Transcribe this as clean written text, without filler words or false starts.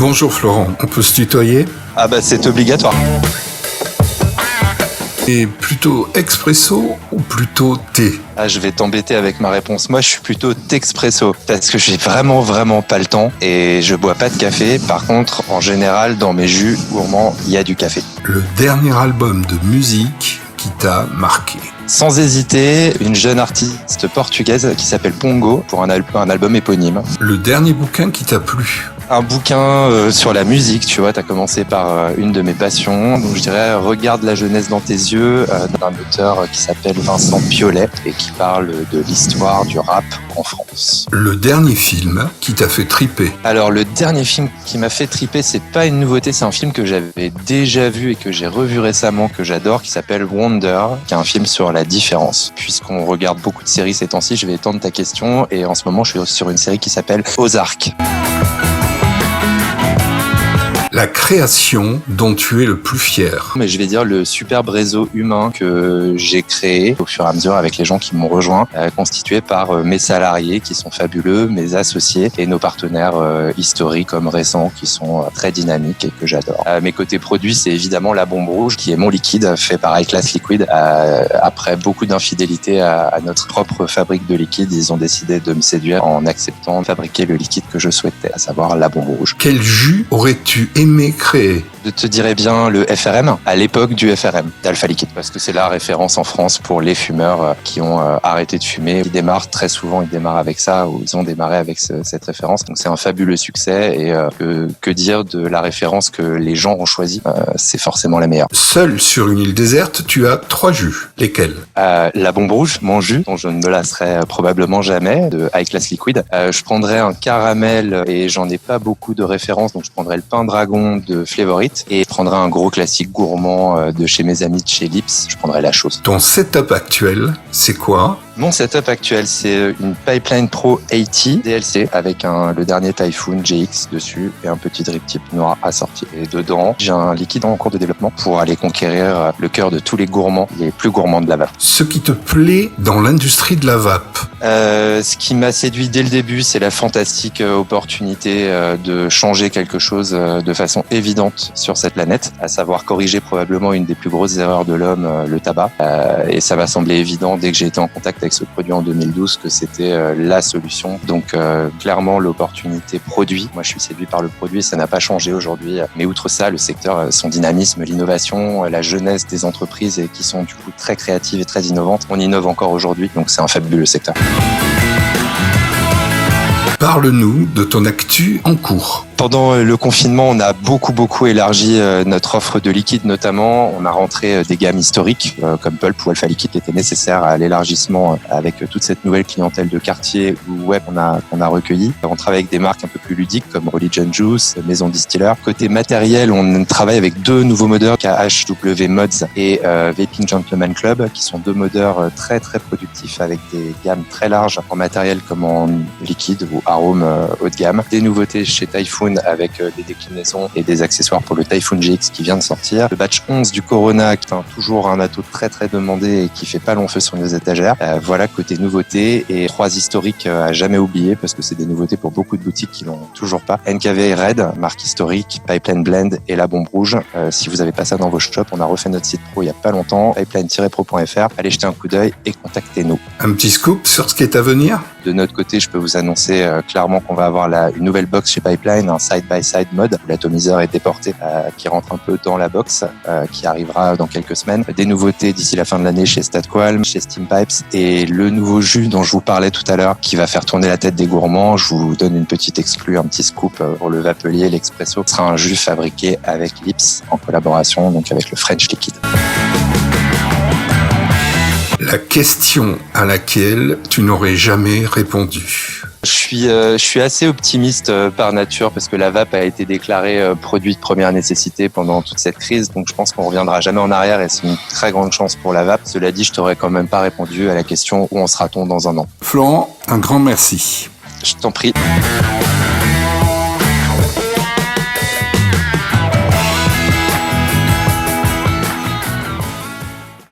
Bonjour Florent, on peut se tutoyer ? Ah bah c'est obligatoire. Et plutôt expresso ou plutôt thé ? Ah, je vais t'embêter avec ma réponse. Moi, je suis plutôt Texpresso parce que j'ai vraiment pas le temps et je bois pas de café. Par contre, en général, dans mes jus gourmands, il y a du café. Le dernier album de musique qui t'a marqué ? Sans hésiter, une jeune artiste portugaise qui s'appelle Pongo pour un album éponyme. Le dernier bouquin qui t'a plu ? Un bouquin sur la musique, tu vois, t'as commencé par une de mes passions. Donc je dirais Regarde la jeunesse dans tes yeux, d'un auteur qui s'appelle Vincent Piolet et qui parle de l'histoire du rap en France. Le dernier film qui t'a fait triper ? Alors le dernier film qui m'a fait triper, c'est pas une nouveauté, c'est un film que j'avais déjà vu et que j'ai revu récemment, que j'adore, qui s'appelle Wonder, qui est un film sur la différence. Puisqu'on regarde beaucoup de séries ces temps-ci, je vais étendre ta question et en ce moment je suis sur une série qui s'appelle Ozark. La création dont tu es le plus fier ? Mais je vais dire le superbe réseau humain que j'ai créé au fur et à mesure avec les gens qui m'ont rejoint, constitué par mes salariés qui sont fabuleux, mes associés et nos partenaires historiques comme récents qui sont très dynamiques et que j'adore. Mes côtés produits, c'est évidemment la Bombe Rouge qui est mon liquide fait par iClass Liquid. Après beaucoup d'infidélité à notre propre fabrique de liquide, ils ont décidé de me séduire en acceptant de fabriquer le liquide que je souhaitais, à savoir la Bombe Rouge. Quel jus aurais-tu aimé créer ? Je te dirais bien le FRM, à l'époque du FRM, d'Alpha Liquide, parce que c'est la référence en France pour les fumeurs qui ont arrêté de fumer. Ils démarrent très souvent, ils démarrent avec ça, ou ils ont démarré avec cette référence. Donc c'est un fabuleux succès et que dire de la référence que les gens ont choisie, c'est forcément la meilleure. Seul sur une île déserte, tu as 3 jus. Lesquels ? La Bombe Rouge, mon jus, dont je ne me lasserai probablement jamais, de iClass Liquid. Je prendrais un caramel et j'en ai pas beaucoup de références, donc je prendrais le pain dragon de Flavor It et je prendrais un gros classique gourmand de chez mes amis de chez Lips, je prendrais la chose. Ton setup actuel, c'est quoi ? Mon setup actuel, c'est une Pipeline Pro 80 DLC avec le dernier Typhoon GX dessus et un petit drip tip noir assorti. Et dedans, j'ai un liquide en cours de développement pour aller conquérir le cœur de tous les gourmands, les plus gourmands de la vape. Ce qui te plaît dans l'industrie de la vape ? Ce qui m'a séduit dès le début, c'est la fantastique opportunité de changer quelque chose de façon évidente sur cette planète, à savoir corriger probablement une des plus grosses erreurs de l'homme, le tabac. Et ça m'a semblé évident dès que j'ai été en contact avec ce produit en 2012 que c'était la solution. Donc clairement l'opportunité produit. Moi je suis séduit par le produit, ça n'a pas changé aujourd'hui. Mais outre ça, le secteur, son dynamisme, l'innovation, la jeunesse des entreprises et qui sont du coup très créatives et très innovantes, on innove encore aujourd'hui. Donc c'est un fabuleux secteur. Parle-nous de ton actu en cours. Pendant le confinement, on a beaucoup élargi notre offre de liquide, notamment. On a rentré des gammes historiques comme Pulp ou Alpha Liquide qui étaient nécessaires à l'élargissement avec toute cette nouvelle clientèle de quartier ou web qu'on a recueillie. On travaille avec des marques un peu plus ludiques comme Religion Juice, Maison Distiller. Côté matériel, on travaille avec 2 nouveaux modeurs, KHW Mods et Vaping Gentleman Club, qui sont 2 modeurs très productifs avec des gammes très larges en matériel comme en liquide ou arôme haut de gamme. Des nouveautés chez Typhoon avec des déclinaisons et des accessoires pour le Typhoon GX qui vient de sortir. Le batch 11 du Corona qui est toujours un atout très demandé et qui fait pas long feu sur nos étagères. Voilà côté nouveautés et 3 historiques à jamais oublier parce que c'est des nouveautés pour beaucoup de boutiques qui l'ont toujours pas. NKV Red, marque historique, Pipeline Blend et la Bombe Rouge. Si vous avez pas ça dans vos shops, on a refait notre site pro il y a pas longtemps, pipeline-pro.fr. Allez jeter un coup d'œil et contactez-nous. Un petit scoop sur ce qui est à venir ? De notre côté, je peux vous annoncer clairement qu'on va avoir une nouvelle box chez Pipeline, un side-by-side mode où l'atomiseur est déporté, qui rentre un peu dans la box, qui arrivera dans quelques semaines. Des nouveautés d'ici la fin de l'année chez Statqualm, chez Steam Pipes et le nouveau jus dont je vous parlais tout à l'heure qui va faire tourner la tête des gourmands. Je vous donne une petite exclue, un petit scoop pour le vapelier, l'expresso. Ce sera un jus fabriqué avec Lips en collaboration donc avec le French Liquid. La question à laquelle tu n'aurais jamais répondu. Je suis assez optimiste par nature parce que la vape a été déclarée produit de première nécessité pendant toute cette crise. Donc je pense qu'on reviendra jamais en arrière et c'est une très grande chance pour la vape. Cela dit, je t'aurais quand même pas répondu à la question où en sera-t-on dans un an. Florent, un grand merci. Je t'en prie.